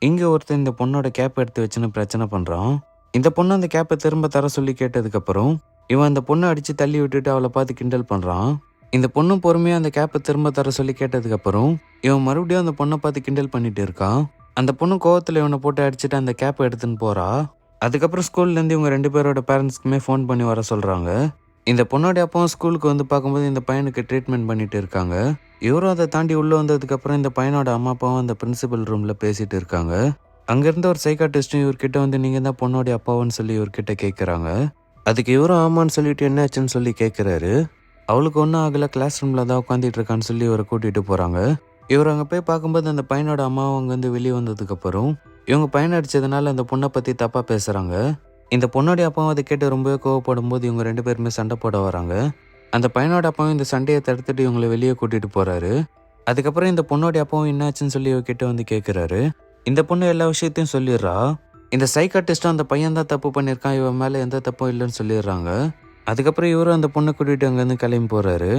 இங்க ஒருத்தன் இந்த பொண்ணோட கேப் எடுத்து வச்சுன்னு பிரச்சனை பண்றான். இந்த பொண்ணு அந்த கேப்பை திரும்ப தர சொல்லி கேட்டதுக்கு அப்புறம் இவன் அந்த பொண்ணை அடிச்சு தள்ளி விட்டுட்டு அவளை பார்த்து கிண்டல் பண்றான். இந்த பொண்ணும் பொறுமையா அந்த கேப்பை திரும்ப தர சொல்லி கேட்டதுக்கு அப்புறம் இவன் மறுபடியும் அந்த பொண்ணை பார்த்து கிண்டல் பண்ணிட்டு இருக்கான். அந்த பொண்ணு கோவத்துல இவனை போட்டு அடிச்சுட்டு அந்த கேப்பை எடுத்துன்னு போறா. அதுக்கப்புறம் ஸ்கூல்ல இருந்து இவங்க 2 பேரோட பேரண்ட்ஸ்க்குமே ஃபோன் பண்ணி வர சொல்றாங்க. இந்த பொண்ணோட அப்பாவும் ஸ்கூலுக்கு வந்து பார்க்கும்போது இந்த பையனுக்கு ட்ரீட்மெண்ட் பண்ணிட்டு இருக்காங்க. இவரும் அதை தாண்டி உள்ள வந்ததுக்கு அப்புறம் இந்த பையனோட அம்மா அப்பாவும் அந்த பிரின்சிபல் ரூம்ல பேசிட்டு இருக்காங்க. அங்கிருந்த ஒரு சைக்காட்டிஸ்டும் இவர்கிட்ட வந்து நீங்க தான் பொண்ணோட அப்பாவுன்னு சொல்லி இவர்கிட்ட கேட்கறாங்க. அதுக்கு இவரும் ஆமான்னு சொல்லிட்டு என்னாச்சுன்னு சொல்லி கேட்கிறாரு. அவளுக்கு ஒன்றும் ஆகல, கிளாஸ் ரூம்ல தான் உட்காந்துட்டு இருக்கான்னு சொல்லி இவரை கூட்டிட்டு போறாங்க. இவர் அங்கே போய் பார்க்கும்போது அந்த பையனோட அம்மாவும் அங்கேருந்து வெளியே வந்ததுக்கு அப்புறம் இவங்க பையனை அடிச்சதுனால அந்த பொண்ணை பத்தி தப்பா பேசுறாங்க. இந்த பொண்ணோடைய அப்பாவும் அதை கேட்டு ரொம்பவே கோவப்படும் போது இவங்க 2 பேருமே சண்டை போட வராங்க. அந்த பையனோட அப்பாவும் இந்த சண்டையை தடுத்துட்டு இவங்களை வெளியே கூட்டிட்டு போறாரு. அதுக்கப்புறம் இந்த பொண்ணோடைய அப்பாவும் என்னாச்சுன்னு சொல்லி இவகிட்ட வந்து கேட்கிறாரு. இந்த பொண்ணு எல்லா விஷயத்தையும் சொல்லிடுறா. இந்த சைக்காட்டிஸ்டும் அந்த பையன் தான் தப்பு பண்ணியிருக்கான், இவன் மேலே எந்த தப்பும் இல்லைன்னு சொல்லிடுறாங்க. அதுக்கப்புறம் இவரும் அந்த பொண்ணை கூட்டிட்டு அங்கேருந்து கிளம்பி போறாரு.